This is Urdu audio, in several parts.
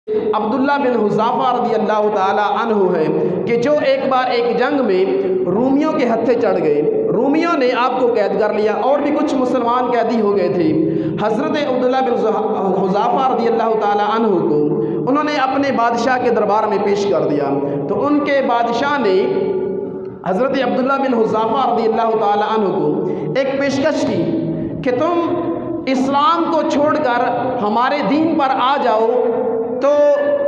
عبداللہ بن حذافہ رضی اللہ تعالی عنہ ہے کہ جو ایک بار ایک جنگ میں رومیوں کے ہتھے چڑھ گئے، رومیوں نے آپ کو قید کر لیا اور بھی کچھ مسلمان قیدی ہو گئے تھے۔ حضرت عبداللہ بن حذافہ رضی اللہ تعالی عنہ کو انہوں نے اپنے بادشاہ کے دربار میں پیش کر دیا، تو ان کے بادشاہ نے حضرت عبداللہ بن حذافہ رضی اللہ تعالی عنہ کو ایک پیشکش کی کہ تم اسلام کو چھوڑ کر ہمارے دین پر آ جاؤ تو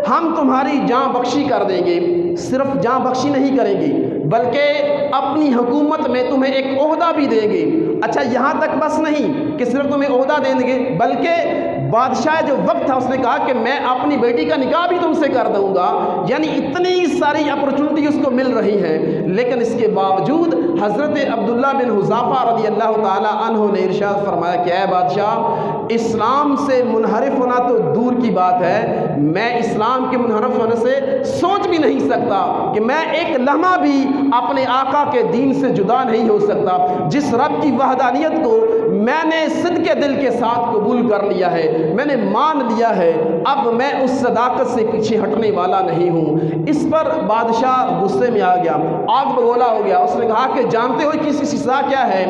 ہم تمہاری جان بخشی کر دیں گے۔ صرف جان بخشی نہیں کریں گے بلکہ اپنی حکومت میں تمہیں ایک عہدہ بھی دیں گے۔ اچھا، یہاں تک بس نہیں کہ صرف تمہیں عہدہ دیں گے، بلکہ بادشاہ جو وقت تھا اس نے کہا کہ میں اپنی بیٹی کا نکاح بھی تم سے کر دوں گا۔ یعنی اتنی ساری اپرچونٹی اس کو مل رہی ہیں، لیکن اس کے باوجود حضرت عبداللہ بن حذافہ رضی اللہ تعالی عنہ نے ارشاد فرمایا کہ اے بادشاہ، اسلام سے منحرف ہونا تو دور کی بات ہے، میں اسلام کے منحرف ہونے سے سوچ بھی نہیں سکتا کہ میں ایک لمحہ بھی اپنے آقا کے دین سے جدا نہیں ہو سکتا۔ جس رب کی وحدانیت کو میں نے صدق دل کے ساتھ قبول کر لیا ہے، میں نے مان لیا ہے، اب میں اس صداقت سے پیچھے ہٹنے والا نہیں ہوں۔ اس پر بادشاہ غصے میں آ گیا، آگ بگولا ہو گیا۔ اس نے کہا کہ جانتے ہو کہ اس کی سزا کیا ہے؟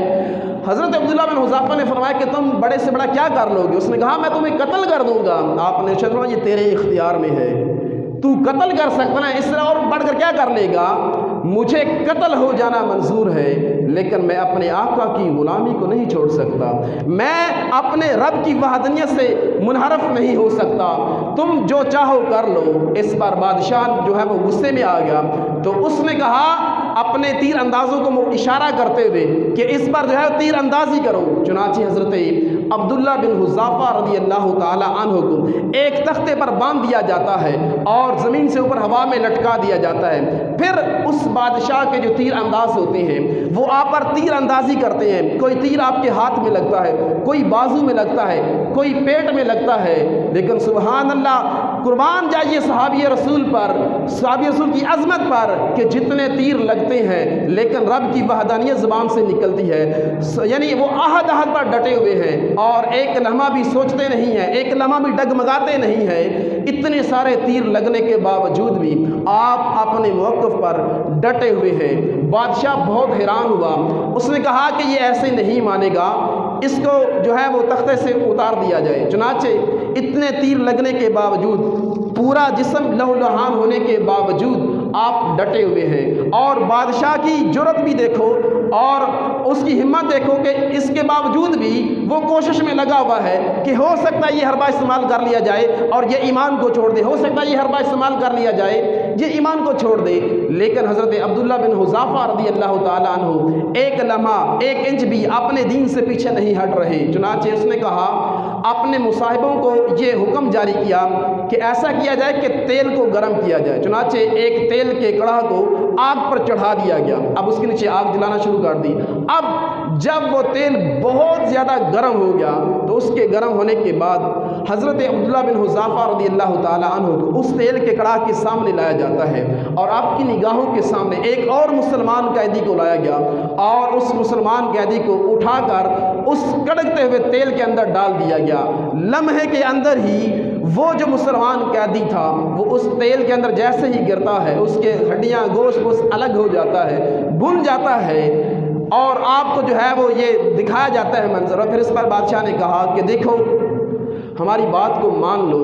حضرت عبداللہ بن حذافہ نے فرمایا کہ تم بڑے سے بڑا کیا کر لو گے؟ اس نے کہا میں تمہیں قتل کر دوں گا۔ آپ نے ارشاد فرمایا یہ تیرے اختیار میں ہے، تو قتل کر سکتا ہے، اس طرح اور بڑھ کر کیا کر لے گا؟ مجھے قتل ہو جانا منظور ہے، لیکن میں اپنے آقا کی غلامی کو نہیں چھوڑ سکتا، میں اپنے رب کی وحدانیت سے منحرف نہیں ہو سکتا، تم جو چاہو کر لو۔ اس پر بادشاہ جو ہے وہ غصے میں آ گیا، تو اس نے کہا اپنے تیر اندازوں کو اشارہ کرتے ہوئے کہ اس پر جو ہے تیر اندازی کرو۔ چنانچہ حضرت عبداللہ بن حذافہ رضی اللہ تعالی عنہ کو ایک تختے پر باندھ دیا جاتا ہے اور زمین سے اوپر ہوا میں لٹکا دیا جاتا ہے۔ پھر اس بادشاہ کے جو تیر انداز ہوتے ہیں وہ آپ پر تیر اندازی کرتے ہیں، کوئی تیر آپ کے ہاتھ میں لگتا ہے، کوئی بازو میں لگتا ہے، کوئی پیٹ میں لگتا ہے، لیکن سبحان اللہ، قربان جائیے صحابی رسول پر، صحابی رسول کی عظمت پر کہ جتنے تیر لگتے ہیں لیکن رب کی وحدانیت زبان سے نکلتی ہے، یعنی وہ عہد پر ڈٹے ہوئے ہیں اور ایک لمحہ بھی سوچتے نہیں ہیں، ایک لمحہ بھی ڈگمگاتے نہیں ہیں۔ اتنے سارے تیر لگنے کے باوجود بھی آپ اپنے موقف پر ڈٹے ہوئے ہیں۔ بادشاہ بہت حیران ہوا، اس نے کہا کہ یہ ایسے نہیں مانے گا، اس کو جو ہے وہ تختے سے اتار دیا جائے۔ چنانچہ اتنے تیر لگنے کے باوجود، پورا جسم لہو لہان ہونے کے باوجود آپ ڈٹے ہوئے ہیں، اور بادشاہ کی جرأت بھی دیکھو اور اس کی ہمت دیکھو کہ اس کے باوجود بھی وہ کوشش میں لگا ہوا ہے کہ ہو سکتا ہے یہ حربہ استعمال کر لیا جائے اور یہ ایمان کو چھوڑ دے، ہو سکتا ہے یہ حربہ استعمال کر لیا جائے یہ ایمان کو چھوڑ دے۔ لیکن حضرت عبداللہ بن حذافہ رضی اللہ تعالی عنہ ایک لمحہ، ایک انچ بھی اپنے دین سے پیچھے نہیں ہٹ رہے۔ چنانچہ اس نے کہا، اپنے مصاحبوں کو یہ حکم جاری کیا کہ ایسا کیا جائے کہ تیل کو گرم کیا جائے۔ چنانچہ ایک تیل کے کڑاہ کو آگ پر چڑھا دیا گیا، اب اس کے نیچے آگ جلانا شروع کر دی۔ اب جب وہ تیل بہت زیادہ گرم ہو گیا تو اس کے گرم ہونے کے بعد حضرت عبداللہ بن حذافہ رضی اللہ تعالی عنہ کو اس تیل کے کڑاہ کے سامنے لایا جاتا ہے، اور آپ کی نگاہوں کے سامنے ایک اور مسلمان قیدی کو لایا گیا، اور اس مسلمان قیدی کو اٹھا کر اس کڑکتے ہوئے تیل کے اندر ڈال دیا گیا۔ لمحے کے اندر ہی وہ جو مسلمان قیدی تھا وہ اس تیل کے اندر جیسے ہی گرتا ہے اس کے ہڈیاں گوشت الگ ہو جاتا ہے، بھن جاتا ہے، اور آپ کو جو ہے وہ یہ دکھایا جاتا ہے منظر۔ اور پھر اس پر بادشاہ نے کہا کہ دیکھو، ہماری بات کو مان لو،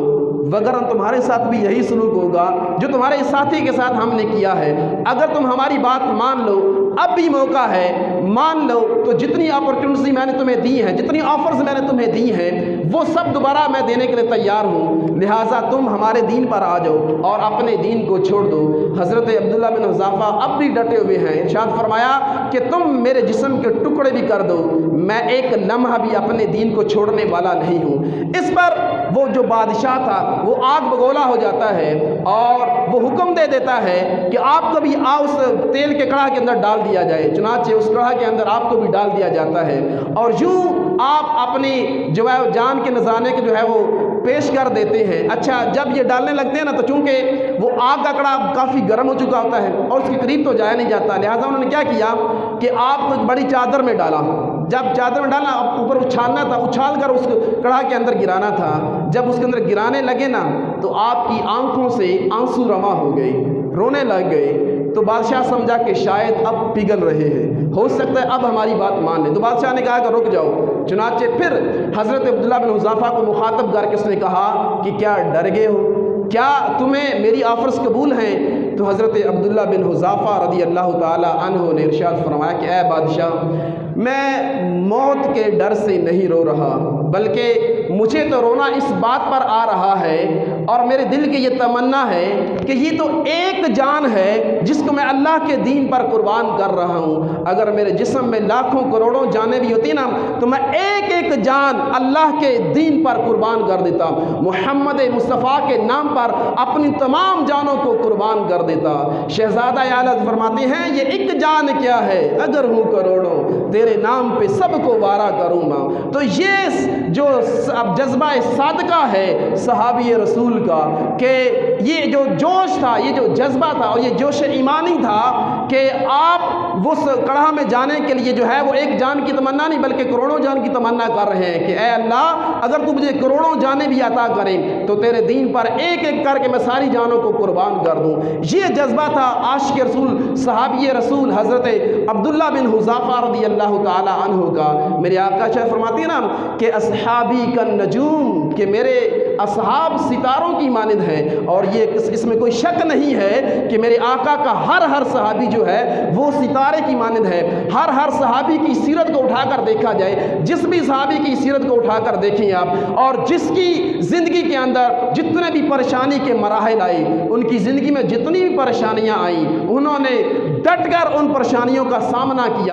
وگرنہ تمہارے ساتھ بھی یہی سلوک ہوگا جو تمہارے ساتھی کے ساتھ ہم نے کیا ہے۔ اگر تم ہماری بات مان لو، اب بھی موقع ہے، مان لو، تو جتنی اپرچونٹی میں نے تمہیں دی ہیں، جتنی آفرز میں نے تمہیں دی ہیں، وہ سب دوبارہ میں دینے کے لیے تیار ہوں، لہٰذا تم ہمارے دین پر آ جاؤ اور اپنے دین کو چھوڑ دو۔ حضرت عبداللہ بن حذافہ اب بھی ڈٹے ہوئے ہیں، ارشاد فرمایا کہ تم میرے جسم کے ٹکڑے بھی کر دو، میں ایک لمحہ بھی اپنے دین کو چھوڑنے والا نہیں ہوں۔ اس پر وہ جو بادشاہ تھا وہ آگ بگولا ہو جاتا ہے اور وہ حکم دے دیتا ہے کہ آپ کو بھی اس تیل کے کڑاہ کے اندر ڈال دیا جائے۔ چنانچہ اس کڑاہ کے اندر آپ کو بھی ڈال دیا جاتا ہے، اور یوں آپ اپنی جو ہے جان کے نذرانے کے جو ہے وہ پیش کر دیتے ہیں۔ اچھا، جب یہ ڈالنے لگتے ہیں نا، تو چونکہ وہ آگ کا کڑاہ کافی گرم ہو چکا ہوتا ہے اور اس کے قریب تو جایا نہیں جاتا، لہٰذا انہوں نے کیا کیا کہ آپ کو ایک بڑی چادر میں ڈالا۔ جب چادر میں ڈالنا، اوپر اچھالنا تھا، اچھال کر اس کڑاہ کے اندر گرانا تھا۔ جب اس کے اندر گرانے لگے نا تو تو آپ کی آنکھوں سے آنسو رواں ہو گئے، رونے لگ گئے۔ تو بادشاہ سمجھا کہ شاید اب پگھل رہے ہیں، ہو سکتا ہے اب ہماری بات مان لیں۔ تو بادشاہ نے کہا کہ رک جاؤ۔ چنانچہ پھر حضرت عبداللہ بن حذافہ کو مخاطب کر کے اس نے کہا کہ کیا ڈر گئے ہو؟ کیا تمہیں میری آفرز قبول ہیں؟ تو حضرت عبداللہ بن حذافہ رضی اللہ تعالی عنہ نے ارشاد فرمایا کہ اے بادشاہ، میں موت کے ڈر سے نہیں رو رہا، بلکہ مجھے تو رونا اس بات پر آ رہا ہے اور میرے دل کی یہ تمنا ہے کہ یہ تو ایک جان ہے جس کو میں اللہ کے دین پر قربان کر رہا ہوں۔ اگر میرے جسم میں لاکھوں کروڑوں جانیں بھی ہوتی نا تو میں ایک ایک جان اللہ کے دین پر قربان کر دیتا، محمد مصطفیٰ کے نام پر اپنی تمام جانوں کو قربان کر دیتا۔ شہزادہ اعلیٰ فرماتے ہیں یہ ایک جان کیا ہے، اگر ہوں کروڑوں تیرے نام پہ سب کو وارا کروں گا۔ تو یہ جو اب جذبہ صادقہ ہے صحابی رسول کا، کہ یہ جو جوش تھا، یہ جو جذبہ تھا اور یہ جوش ایمانی تھا کہ آپ اس کڑھا میں جانے کے لیے جو ہے وہ ایک جان کی تمنا نہیں بلکہ کروڑوں جان کی تمنا کر رہے ہیں کہ اے اللہ اگر تو مجھے کروڑوں جانیں بھی عطا کریں تو تیرے دین پر ایک ایک کر کے میں ساری جانوں کو قربان کر دوں۔ یہ جذبہ تھا عاشق رسول صحابی رسول حضرت عبداللہ بن حذافہ رضی اللہ تعالی عنہ کا۔ میرے آقا شاہ فرماتی ہیں نا کہ اصحابی کا نجوم، کہ میرے اصحاب ستاروں کی مانند ہیں، اور یہ اس میں کوئی شک نہیں ہے کہ میرے آقا کا ہر صحابی جو ہے وہ ستارے کی مانند ہے۔ ہر صحابی کی سیرت کو اٹھا کر دیکھا جائے، جس بھی صحابی کی سیرت کو اٹھا کر دیکھیں آپ، اور جس کی زندگی کے اندر جتنے بھی پریشانی کے مراحل آئے، ان کی زندگی میں جتنی بھی پریشانیاں آئیں، انہوں نے ڈٹ کر ان پریشانیوں کا سامنا کیا۔